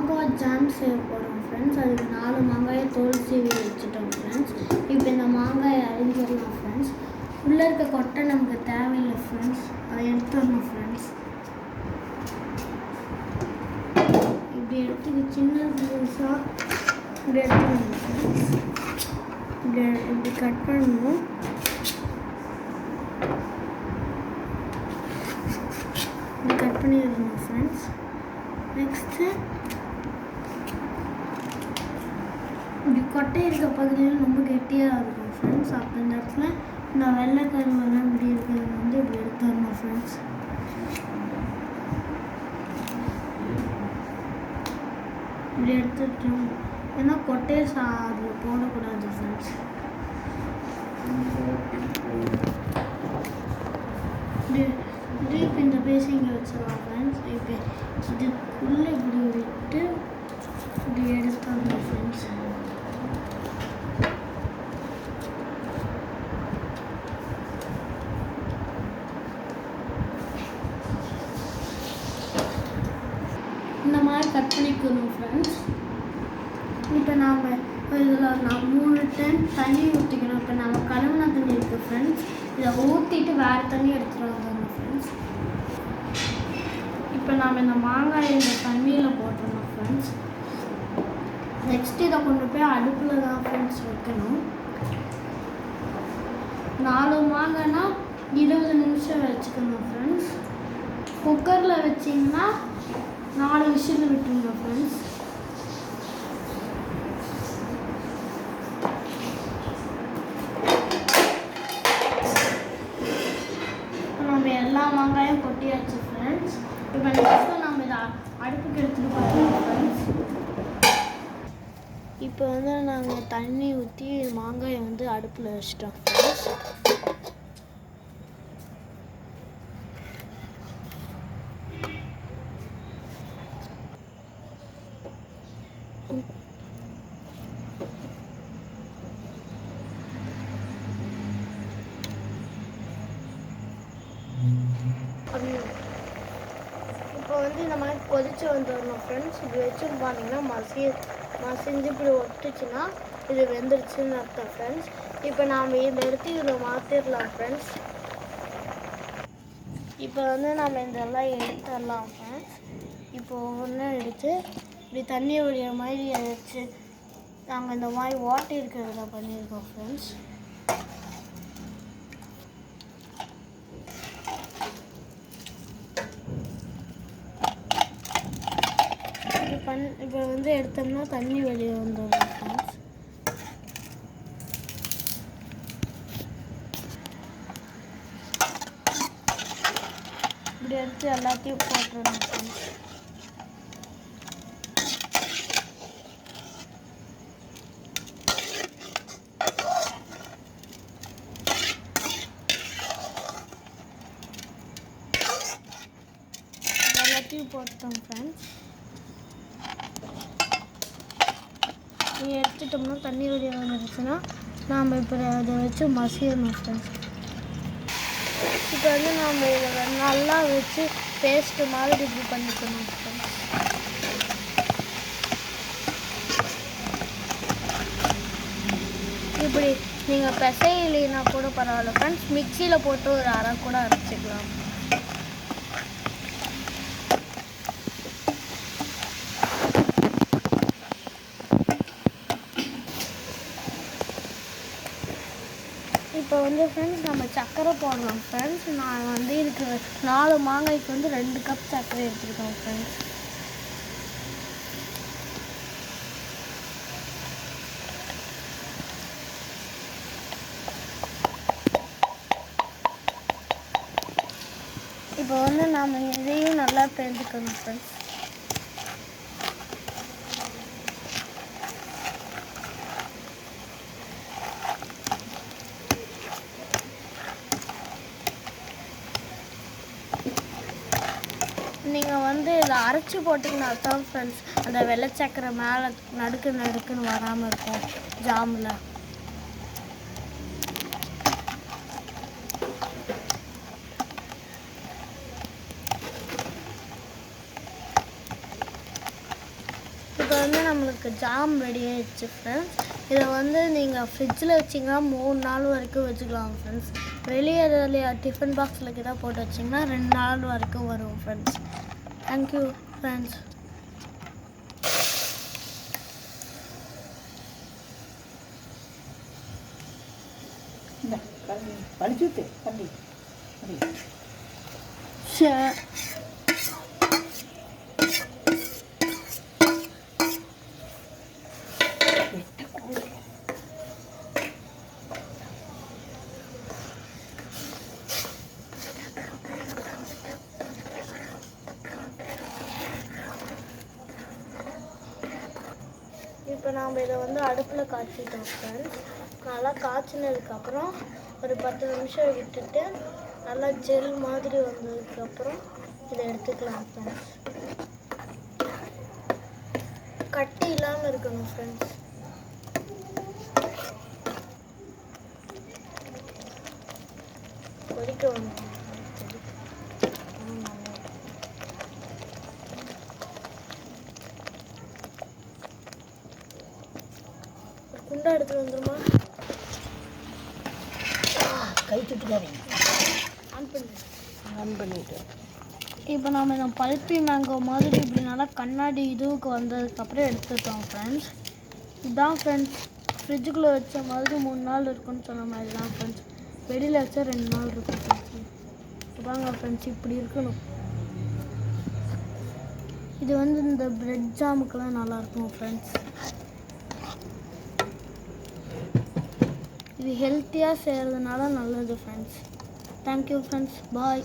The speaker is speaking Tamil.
மாங்காய் ஜாம் செய்ய போகிறோம் ஃப்ரெண்ட்ஸ். அதுக்கு 4 மாங்காயை தோல் சீவி வச்சுட்டோம் ஃப்ரெண்ட்ஸ். இப்போ இந்த மாங்காயை அரிஞ்சிடலாம் ஃப்ரெண்ட்ஸ். உள்ளே இருக்க கொட்டை நமக்கு தேவையில்லை ஃப்ரெண்ட்ஸ், அதை எடுத்துடணும் ஃப்ரெண்ட்ஸ். இப்படி எடுத்து சின்ன பீஸாக இப்படி எடுத்துடணும் ஃப்ரெண்ட்ஸ். இப்படி கட் பண்ணணும். இப்படி கட் பண்ணிடணும் ஃப்ரெண்ட்ஸ். நெக்ஸ்ட்டு இப்படி கொட்டை இருக்க பகுதியில் ரொம்ப கெட்டியாக இருக்கும் ஃப்ரெண்ட்ஸ். அப்போ இந்த இடத்துல இந்த வெள்ளை கருவெல்லாம் இப்படி இருக்கிறது வந்து இப்படி எடுத்துடணும் ஃப்ரெண்ட்ஸ். இப்படி எடுத்துட்டோம். ஏன்னா கொட்டையை அதில் போடக்கூடாது ஃப்ரெண்ட்ஸ். இப்போ இந்த பேசி இங்கே வச்சிடலாம் ஃப்ரெண்ட்ஸ். இப்போ இதுக்குள்ளே இப்படி விட்டு இப்படி எடுத்துடணும் ஃப்ரெண்ட்ஸ். இந்த மாதிரி கட் பண்ணிக்கணும் ஃப்ரெண்ட்ஸ். இப்போ நாம் இதில் 3 டைம் தண்ணி ஊற்றிக்கணும். இப்போ நம்ம கழுவுன தண்ணி இருக்குது ஃப்ரெண்ட்ஸ், இதை ஊற்றிட்டு வேறு தண்ணி எடுத்துகிட்டு வந்துடணும் ஃப்ரெண்ட்ஸ். இப்போ நாம் இந்த மாங்காயை இந்த தண்ணியில் போட்டுடணும் ஃப்ரெண்ட்ஸ். நெக்ஸ்ட் இதை கொண்டு போய் அடுப்பில் தான் ஃப்ரெண்ட்ஸ் வைக்கணும். 4 மாங்காய்னா 20 நிமிஷம் வச்சுக்கணும் ஃப்ரெண்ட்ஸ். குக்கரில் வச்சிங்கன்னா 4 விசில் விட்டுருங்க ஃப்ரெண்ட்ஸ். நம்ம எல்லா மாங்காயும் கொட்டியாச்சு ஃப்ரெண்ட்ஸ். இப்போ நெக்ஸ்ட்டு நம்ம இதை அடுப்புக்கு எடுத்துகிட்டு போகிறோம் ஃப்ரெண்ட்ஸ். இப்போ வந்து நாங்கள் தண்ணி ஊற்றி மாங்காயை வந்து அடுப்பில் வச்சிட்டோம் ஃப்ரெண்ட்ஸ். இப்போ வந்து இந்த மாதிரி கொதிச்சு வந்துடணும் ஃப்ரெண்ட்ஸ். இப்படி வச்சுன்னு பார்த்தீங்கன்னா மசிஞ்சு இப்படி ஒட்டுச்சுன்னா இது வெந்துருச்சுன்னு அர்த்தம் ஃப்ரெண்ட்ஸ். இப்போ நாம் இதை எடுத்து இதில் மாற்றிடலாம் ஃப்ரெண்ட்ஸ். இப்போ வந்து நம்ம இதெல்லாம் எடுத்துடலாம் ஃப்ரெண்ட்ஸ். இப்போ ஒவ்வொன்றும் எடுத்து இப்படி தண்ணி ஒழிய மாதிரி வச்சு நாங்கள் இந்த மாதிரி வாட்டர் இருக்கிறத பண்ணியிருக்கோம் ஃப்ரெண்ட்ஸ். இப்போ வந்து எடுத்தோம்னா தண்ணி வெளியே வந்துடும் ஃப்ரெண்ட்ஸ். இப்படி எடுத்து எல்லாத்தையும் போட்டுடணும் ஃப்ரெண்ட்ஸ். எல்லாத்தையும் போட்டோம் ஃப்ரெண்ட்ஸ். எடுத்துட்டோம்னா தண்ணி வெளியே வந்துடுச்சுன்னா நாம் இப்போ அதை வச்சு மசியணும் ஃப்ரெண்ட்ஸ். இப்போ வந்து நாம் இதை நல்லா வச்சு பேஸ்ட்டு மாதிரி இப்படி பண்ணிக்கணும் ஃப்ரெண்ட்ஸ். இப்படி நீங்கள் பிசையிலைன்னா கூட பரவாயில்ல ஃப்ரெண்ட்ஸ், மிக்சியில் போட்டு ஒரு அரை கூட அரைச்சிக்கலாம். இப்போ வந்து ஃப்ரெண்ட்ஸ் நம்ம சர்க்கரை போடுறோம் ஃப்ரெண்ட்ஸ். நான் வந்து இதுக்கு 4 மாங்காய்க்கு வந்து 2 கப் சர்க்கரை எடுத்துருக்கோம் ஃப்ரெண்ட்ஸ். இப்போ வந்து நாம் இதையும் நல்லா பிழிஞ்சுக்கணும் ஃப்ரெண்ட்ஸ். நீங்கள் வந்து இதை அரைச்சி போட்டிங்கன்னா தான் ஃப்ரெண்ட்ஸ் அந்த வெள்ளை சக்கரை மேலே நடுக்குன்னு வராமல் இருக்கும் ஜாமில். இப்போ வந்து நம்மளுக்கு ஜாம் ரெடி ஆகிடுச்சு ஃப்ரெண்ட்ஸ். இதை வந்து நீங்கள் ஃப்ரிட்ஜில் வச்சிங்கன்னா 3 நாள் வரைக்கும் வச்சுக்கலாம் ஃப்ரெண்ட்ஸ். வெளியே டிஃபன் பாக்ஸில் கிட்ட போட்டு வச்சிங்கன்னா 2 நாள் வரைக்கும் வரும் ஃப்ரெண்ட்ஸ். Thank you friends. படிச்சுட்டு பண்ணி இப்போ நாம் இதை வந்து அடுப்பில் காய்ச்சிட்டோம் ஃப்ரெண்ட்ஸ். நல்லா காய்ச்சினதுக்கப்புறம் ஒரு 10 நிமிஷம் விட்டுட்டு நல்லா ஜெல் மாதிரி வந்ததுக்கப்புறம் இதை எடுத்துக்கலாம் ஃப்ரெண்ட்ஸ். கட்டி இல்லாமல் இருக்கணும் ஃப்ரெண்ட்ஸ். கொதிக்க வந்து குண்டா எடுத்துட்டு வந்துருமா? கை சுட்டுக்காதீங்க. ஆன் பண்ணிட்டு இப்போ நாம் இந்த பல்பி மேங்கோ மாதிரி இப்படி நல்லா கண்ணாடி இதுவுக்கு வந்ததுக்கப்புறம் எடுத்துட்டோம் ஃப்ரெண்ட்ஸ். இதுதான் ஃப்ரெண்ட்ஸ் ஃப்ரிட்ஜுக்குள்ளே வச்ச மாதிரி 3 நாள் இருக்குன்னு சொன்ன மாதிரி தான் ஃப்ரெண்ட்ஸ். வெளியில் வச்சா 2 நாள் இருக்கும் ஃப்ரெண்ட்ஸ். இதாங்க ஃப்ரெண்ட்ஸ் இப்படி இருக்கணும். இது வந்து இந்த பிரெட் ஜாமுக்கெல்லாம் நல்லாயிருக்கும் ஃப்ரெண்ட்ஸ். இது ஹெல்த்தியாக செய்கிறதுனால நல்லது ஃப்ரெண்ட்ஸ். Thank you friends. பாய்.